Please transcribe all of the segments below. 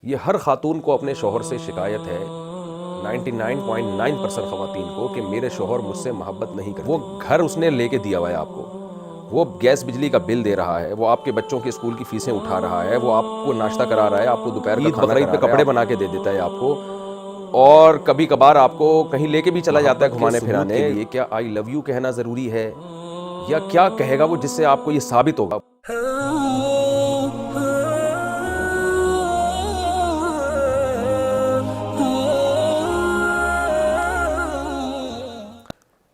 یہ ہر خاتون کو اپنے شوہر سے شکایت ہے، 99.9% خواتین کو، کہ میرے شوہر مجھ سے محبت نہیں کرتے۔ وہ گھر اس نے لے کے دیا ہوا ہے آپ کو، وہ گیس بجلی کا بل دے رہا ہے، وہ آپ کے بچوں کے اسکول کی فیسیں اٹھا رہا ہے، وہ آپ کو ناشتہ کرا رہا ہے، آپ کو دوپہر کا کھانا بقرعید پہ کپڑے بنا کے دے دیتا ہے آپ کو، اور کبھی کبھار آپ کو کہیں لے کے بھی چلا جاتا ہے گھمانے پھرانے کے لیے۔ کیا آئی لو یو کہنا ضروری ہے، یا کیا کہے گا وہ جس سے آپ کو یہ ثابت ہوگا؟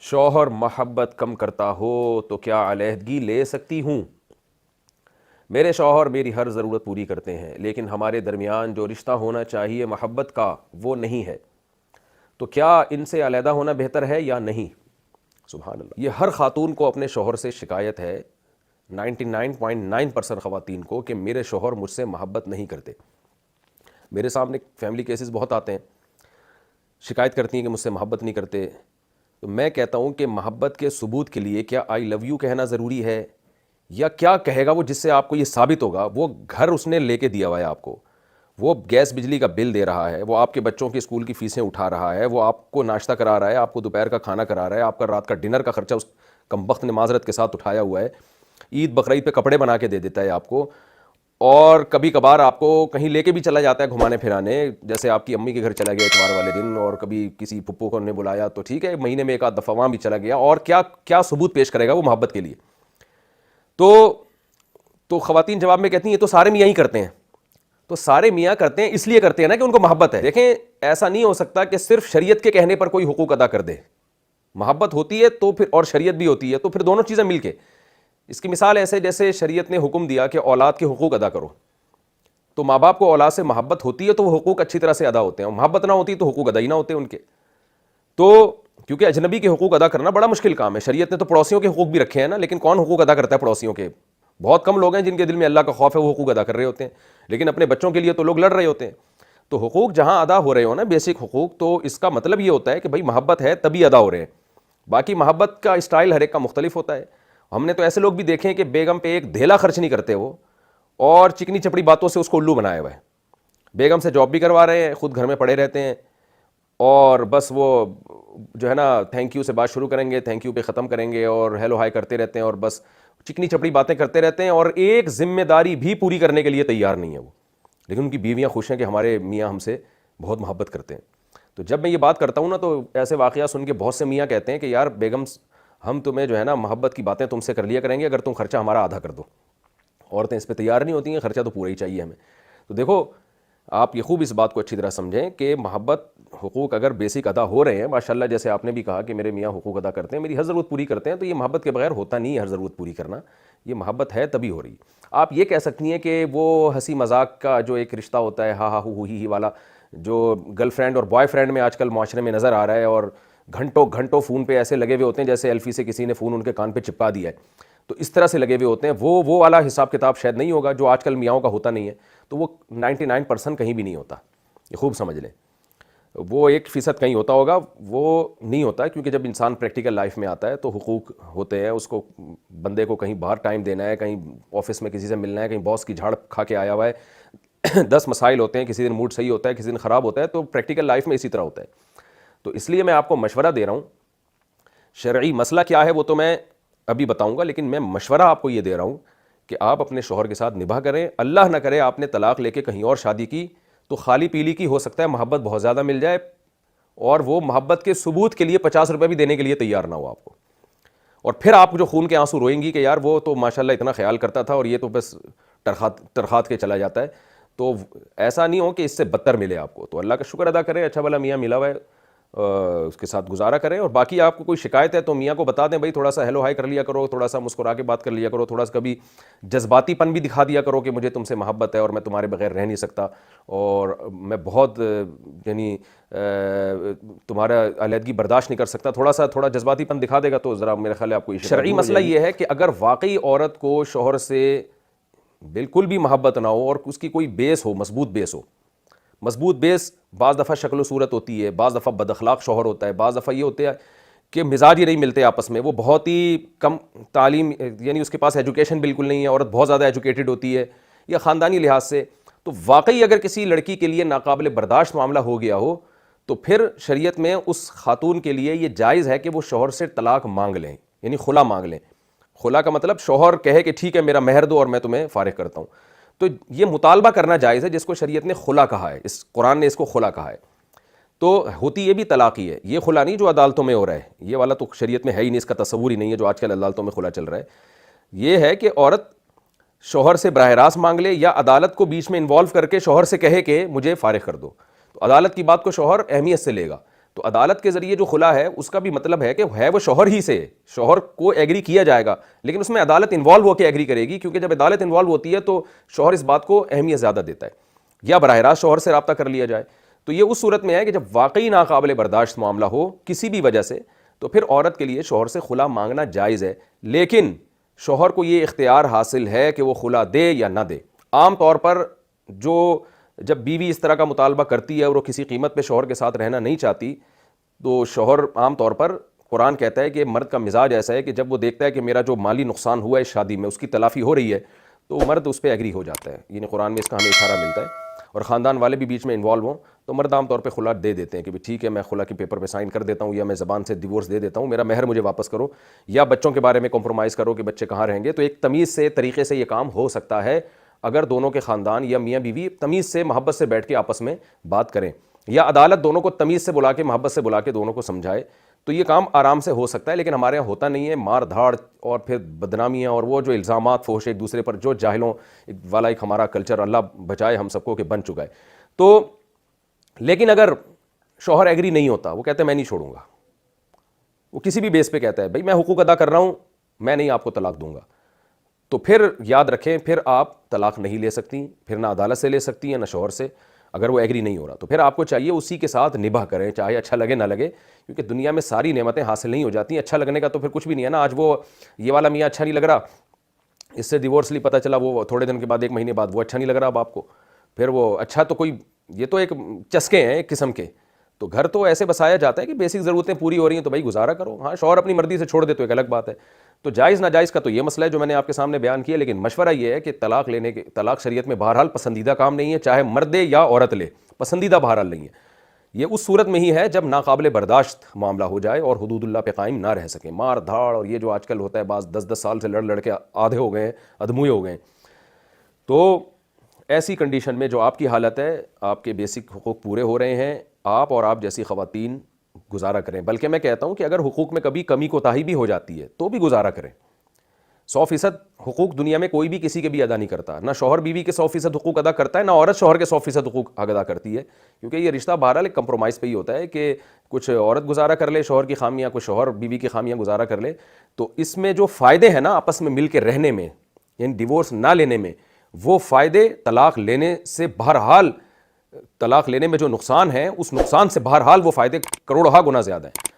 شوہر محبت کم کرتا ہو تو کیا علیحدگی لے سکتی ہوں؟ میرے شوہر میری ہر ضرورت پوری کرتے ہیں، لیکن ہمارے درمیان جو رشتہ ہونا چاہیے محبت کا وہ نہیں ہے، تو کیا ان سے علیحدہ ہونا بہتر ہے یا نہیں؟ سبحان اللہ۔ یہ ہر خاتون کو اپنے شوہر سے شکایت ہے، 99.9% خواتین کو، کہ میرے شوہر مجھ سے محبت نہیں کرتے۔ میرے سامنے فیملی کیسز بہت آتے ہیں، شکایت کرتی ہیں کہ مجھ سے محبت نہیں کرتے۔ تو میں کہتا ہوں کہ محبت کے ثبوت کے لیے کیا آئی لو یو کہنا ضروری ہے، یا کیا کہے گا وہ جس سے آپ کو یہ ثابت ہوگا؟ وہ گھر اس نے لے کے دیا ہوا ہے آپ کو، وہ گیس بجلی کا بل دے رہا ہے، وہ آپ کے بچوں کے اسکول کی فیسیں اٹھا رہا ہے، وہ آپ کو ناشتہ کرا رہا ہے، آپ کو دوپہر کا کھانا کرا رہا ہے، آپ کا رات کا ڈنر کا خرچہ اس کمبخت نے معذرت کے ساتھ اٹھایا ہوا ہے، عید بقرعید پہ کپڑے بنا کے دے دیتا ہے آپ کو، اور کبھی کبھار آپ کو کہیں لے کے بھی چلا جاتا ہے گھمانے پھرانے، جیسے آپ کی امی کے گھر چلا گیا اتوار والے دن، اور کبھی کسی پھپھو کو نے بلایا تو ٹھیک ہے، مہینے میں ایک آدھ دفعہ وہاں بھی چلا گیا، اور کیا کیا ثبوت پیش کرے گا وہ محبت کے لیے؟ تو خواتین جواب میں کہتی ہیں یہ تو سارے میاں ہی کرتے ہیں۔ تو سارے میاں کرتے ہیں اس لیے کرتے ہیں نا کہ ان کو محبت ہے۔ دیکھیں، ایسا نہیں ہو سکتا کہ صرف شریعت کے کہنے پر کوئی حقوق ادا کر دے۔ محبت ہوتی ہے تو پھر، اور شریعت بھی ہوتی ہے، تو پھر دونوں چیزیں مل کے۔ اس کی مثال ایسے جیسے شریعت نے حکم دیا کہ اولاد کے حقوق ادا کرو، تو ماں باپ کو اولاد سے محبت ہوتی ہے تو وہ حقوق اچھی طرح سے ادا ہوتے ہیں، اور محبت نہ ہوتی تو حقوق ادا ہی نہ ہوتے ان کے۔ تو کیونکہ اجنبی کے حقوق ادا کرنا بڑا مشکل کام ہے، شریعت نے تو پڑوسیوں کے حقوق بھی رکھے ہیں نا، لیکن کون حقوق ادا کرتا ہے پڑوسیوں کے؟ بہت کم لوگ ہیں جن کے دل میں اللہ کا خوف ہے، وہ حقوق ادا کر رہے ہوتے ہیں، لیکن اپنے بچوں کے لیے تو لوگ لڑ رہے ہوتے ہیں۔ تو حقوق جہاں ادا ہو رہے ہو نا، بیسک حقوق، تو اس کا مطلب یہ ہوتا ہے کہ بھائی محبت ہے تبھی ادا ہو رہے ہیں۔ باقی محبت کا اسٹائل ہر ایک کا مختلف ہوتا ہے۔ ہم نے تو ایسے لوگ بھی دیکھے ہیں کہ بیگم پہ ایک دھیلا خرچ نہیں کرتے وہ، اور چکنی چپڑی باتوں سے اس کو الو بنایا ہوا ہے۔ بیگم سے جاب بھی کروا رہے ہیں، خود گھر میں پڑے رہتے ہیں، اور بس وہ جو ہے نا تھینک یو سے بات شروع کریں گے، تھینک یو پہ ختم کریں گے، اور ہیلو ہائی کرتے رہتے ہیں، اور بس چکنی چپڑی باتیں کرتے رہتے ہیں، اور ایک ذمہ داری بھی پوری کرنے کے لیے تیار نہیں ہے وہ۔ لیکن ان کی بیویاں خوش ہیں کہ ہمارے میاں ہم سے بہت محبت کرتے ہیں۔ تو جب میں یہ بات کرتا ہوں نا، تو ایسے واقعات سن کے بہت سے میاں کہتے ہیں کہ یار بیگم، ہم تمہیں جو ہے نا محبت کی باتیں تم سے کر لیا کریں گے اگر تم خرچہ ہمارا آدھا کر دو۔ عورتیں اس پہ تیار نہیں ہوتی ہیں، خرچہ تو پورا ہی چاہیے ہمیں۔ تو دیکھو، آپ یہ خوب اس بات کو اچھی طرح سمجھیں کہ محبت، حقوق اگر بیسک ادا ہو رہے ہیں، ماشاءاللہ جیسے آپ نے بھی کہا کہ میرے میاں حقوق ادا کرتے ہیں، میری ہر ضرورت پوری کرتے ہیں، تو یہ محبت کے بغیر ہوتا نہیں ہے ہر ضرورت پوری کرنا، یہ محبت ہے تبھی ہو رہی ہے۔ آپ یہ کہہ سکتی ہیں کہ وہ ہنسی مذاق کا جو ایک رشتہ ہوتا ہے، ہا ہا ہو ہی والا، جو گرل فرینڈ اور بوائے فرینڈ میں آج کل معاشرے میں نظر آ رہا ہے، اور گھنٹوں گھنٹوں فون پہ ایسے لگے ہوئے ہوتے ہیں جیسے ایلفی سے کسی نے فون ان کے کان پہ چپکا دیا ہے، تو اس طرح سے لگے ہوئے ہوتے ہیں، وہ والا حساب کتاب شاید نہیں ہوگا جو آج کل میاؤں کا ہوتا نہیں ہے، تو وہ 99% کہیں بھی نہیں ہوتا، یہ خوب سمجھ لیں۔ وہ 1% کہیں ہوتا ہوگا، وہ نہیں ہوتا، کیونکہ جب انسان پریکٹیکل لائف میں آتا ہے تو حقوق ہوتے ہیں، اس کو بندے کو کہیں باہر ٹائم دینا ہے، کہیں آفس میں کسی سے ملنا ہے، کہیں باس کی جھاڑ کھا کے آیا ہوا ہے، 10 مسائل ہوتے ہیں، کسی دن موڈ صحیح ہوتا ہے، کسی دن خراب ہوتا ہے، تو پریکٹیکل لائف میں اسی طرح ہوتا ہے۔ تو اس لیے میں آپ کو مشورہ دے رہا ہوں، شرعی مسئلہ کیا ہے وہ تو میں ابھی بتاؤں گا، لیکن میں مشورہ آپ کو یہ دے رہا ہوں کہ آپ اپنے شوہر کے ساتھ نباہ کریں۔ اللہ نہ کرے آپ نے طلاق لے کے کہیں اور شادی کی تو خالی پیلی کی ہو سکتا ہے محبت بہت زیادہ مل جائے، اور وہ محبت کے ثبوت کے لیے 50 روپے بھی دینے کے لیے تیار نہ ہو آپ کو، اور پھر آپ جو خون کے آنسو روئیں گی کہ یار وہ تو ماشاءاللہ اتنا خیال کرتا تھا اور یہ تو بس ٹرخات کے چلا جاتا ہے۔ تو ایسا نہیں ہو کہ اس سے بدتر ملے آپ کو۔ تو اللہ کا شکر ادا کریں، اچھا بھلا میاں ملا ہوا ہے، اس کے ساتھ گزارا کریں، اور باقی آپ کو کوئی شکایت ہے تو میاں کو بتا دیں، بھائی تھوڑا سا ہیلو ہائی کر لیا کرو، تھوڑا سا مسکرا کے بات کر لیا کرو، تھوڑا سا کبھی جذباتی پن بھی دکھا دیا کرو کہ مجھے تم سے محبت ہے اور میں تمہارے بغیر رہ نہیں سکتا، اور میں بہت یعنی تمہارا علیحدگی برداشت نہیں کر سکتا، تھوڑا جذباتی پن دکھا دے گا تو ذرا میرے خیال ہے آپ کو شرعی مسئلہ یہ ہے کہ اگر واقعی عورت کو شوہر سے بالکل بھی محبت نہ ہو اور اس کی کوئی بیس ہو، مضبوط بیس، بعض دفعہ شکل و صورت ہوتی ہے، بعض دفعہ بد اخلاق شوہر ہوتا ہے، بعض دفعہ یہ ہوتا ہے کہ مزاج ہی نہیں ملتے آپس میں، وہ بہت ہی کم تعلیم، یعنی اس کے پاس ایجوکیشن بالکل نہیں ہے، عورت بہت زیادہ ایجوکیٹڈ ہوتی ہے، یا خاندانی لحاظ سے، تو واقعی اگر کسی لڑکی کے لیے ناقابل برداشت معاملہ ہو گیا ہو تو پھر شریعت میں اس خاتون کے لیے یہ جائز ہے کہ وہ شوہر سے طلاق مانگ لیں، یعنی خلا مانگ لیں۔ خلا کا مطلب شوہر کہے کہ ٹھیک ہے میرا مہر دو اور میں تمہیں فارغ کرتا ہوں، تو یہ مطالبہ کرنا جائز ہے، جس کو شریعت نے خلا کہا ہے، اس قرآن نے اس کو خلا کہا ہے۔ تو ہوتی یہ بھی طلاق ہی ہے، یہ خلا نہیں جو عدالتوں میں ہو رہا ہے، یہ والا تو شریعت میں ہے ہی نہیں، اس کا تصور ہی نہیں ہے جو آج کل عدالتوں میں خلا چل رہا ہے۔ یہ ہے کہ عورت شوہر سے براہ راست مانگ لے یا عدالت کو بیچ میں انوالو کر کے شوہر سے کہے کہ مجھے فارغ کر دو، تو عدالت کی بات کو شوہر اہمیت سے لے گا۔ تو عدالت کے ذریعے جو خلا ہے اس کا بھی مطلب ہے کہ ہے وہ شوہر ہی سے، شوہر کو ایگری کیا جائے گا، لیکن اس میں عدالت انوالو ہو کے ایگری کرے گی، کیونکہ جب عدالت انوالو ہوتی ہے تو شوہر اس بات کو اہمیت زیادہ دیتا ہے، یا براہ راست شوہر سے رابطہ کر لیا جائے۔ تو یہ اس صورت میں ہے کہ جب واقعی ناقابل برداشت معاملہ ہو کسی بھی وجہ سے، تو پھر عورت کے لیے شوہر سے خلا مانگنا جائز ہے، لیکن شوہر کو یہ اختیار حاصل ہے کہ وہ خلا دے یا نہ دے۔ عام طور پر جب بیوی اس طرح کا مطالبہ کرتی ہے اور وہ کسی قیمت پہ شوہر کے ساتھ رہنا نہیں چاہتی، تو شوہر عام طور پر، قرآن کہتا ہے کہ مرد کا مزاج ایسا ہے کہ جب وہ دیکھتا ہے کہ میرا جو مالی نقصان ہوا ہے اس شادی میں اس کی تلافی ہو رہی ہے، تو مرد اس پہ ایگری ہو جاتا ہے، یعنی قرآن میں اس کا ہمیں اشارہ ملتا ہے۔ اور خاندان والے بھی بیچ میں انوالو ہوں تو مرد عام طور پہ خلا دے دیتے ہیں کہ ٹھیک ہے میں خلا کے پیپر پہ سائن کر دیتا ہوں، یا میں زبان سے ڈیورس دے دیتا ہوں، میرا مہر مجھے واپس کرو، یا بچوں کے بارے میں کمپرومائز کرو کہ بچے کہاں رہیں گے۔ تو ایک تمیز سے طریقے سے یہ کام ہو سکتا ہے اگر دونوں کے خاندان یا میاں بیوی تمیز سے محبت سے بیٹھ کے آپس میں بات کریں، یا عدالت دونوں کو تمیز سے بلا کے محبت سے بلا کے دونوں کو سمجھائے، تو یہ کام آرام سے ہو سکتا ہے۔ لیکن ہمارے یہاں ہوتا نہیں ہے، مار دھاڑ اور پھر بدنامیاں اور وہ جو الزامات فحش ایک دوسرے پر، جو جاہلوں والا ایک ہمارا کلچر اللہ بچائے ہم سب کو کہ بن چکا ہے۔ تو لیکن اگر شوہر ایگری نہیں ہوتا، وہ کہتا ہے میں نہیں چھوڑوں گا، وہ کسی بھی بیس پہ کہتا ہے بھائی میں حقوق ادا کر رہا ہوں، میں نہیں آپ کو طلاق دوں گا، تو پھر یاد رکھیں پھر آپ طلاق نہیں لے سکتی، پھر نہ عدالت سے لے سکتی ہیں نہ شوہر سے، اگر وہ ایگری نہیں ہو رہا۔ تو پھر آپ کو چاہیے اسی کے ساتھ نباہ کریں، چاہے اچھا لگے نہ لگے، کیونکہ دنیا میں ساری نعمتیں حاصل نہیں ہو جاتی۔ اچھا لگنے کا تو پھر کچھ بھی نہیں ہے نا، آج وہ یہ والا میاں اچھا نہیں لگ رہا، اس سے ڈیورس لی، پتہ چلا وہ تھوڑے دن کے بعد، ایک مہینے بعد وہ اچھا نہیں لگ رہا اب آپ کو، پھر وہ اچھا تو کوئی، یہ تو ایک چسکے ہیں ایک قسم کے۔ تو گھر تو ایسے بسایا جاتا ہے کہ بیسک ضرورتیں پوری ہو رہی ہیں تو بھائی گزارا کرو، ہاں شوہر اپنی مرضی سے چھوڑ دے تو ایک الگ بات ہے۔ تو جائز ناجائز کا تو یہ مسئلہ ہے جو میں نے آپ کے سامنے بیان کیا، لیکن مشورہ یہ ہے کہ طلاق شریعت میں بہرحال پسندیدہ کام نہیں ہے، چاہے مرد لے یا عورت لے، پسندیدہ بہرحال نہیں ہے۔ یہ اس صورت میں ہی ہے جب ناقابل برداشت معاملہ ہو جائے اور حدود اللہ پہ قائم نہ رہ سکیں، مار دھاڑ اور یہ جو آج کل ہوتا ہے، بعض 10 سال سے لڑ کے آدھے ہو گئے ہیں، ادموئے ہو گئے ہیں۔ تو ایسی کنڈیشن میں جو آپ کی حالت ہے، آپ کے بیسک حقوق پورے ہو رہے ہیں، آپ اور آپ جیسی خواتین گزارا کریں، بلکہ میں کہتا ہوں کہ اگر حقوق میں کبھی کمی کوتاہی بھی ہو جاتی ہے تو بھی گزارا کریں۔ 100% حقوق دنیا میں کوئی بھی کسی کے بھی ادا نہیں کرتا، نہ شوہر بیوی کے 100% حقوق ادا کرتا ہے، نہ عورت شوہر کے 100% حقوق ادا کرتی ہے، کیونکہ یہ رشتہ بہرحال ایک کمپرومائز پہ ہی ہوتا ہے کہ کچھ عورت گزارا کر لے شوہر کی خامیاں، کچھ شوہر بیوی کی خامیاں گزارا کر لے۔ تو اس میں جو فائدے ہیں نا آپس میں مل کے رہنے میں، یعنی ڈیورس نہ لینے میں، وہ فائدے طلاق لینے سے بہرحال، طلاق لینے میں جو نقصان ہے اس نقصان سے بہرحال وہ فائدے کروڑہا گنا زیادہ ہیں۔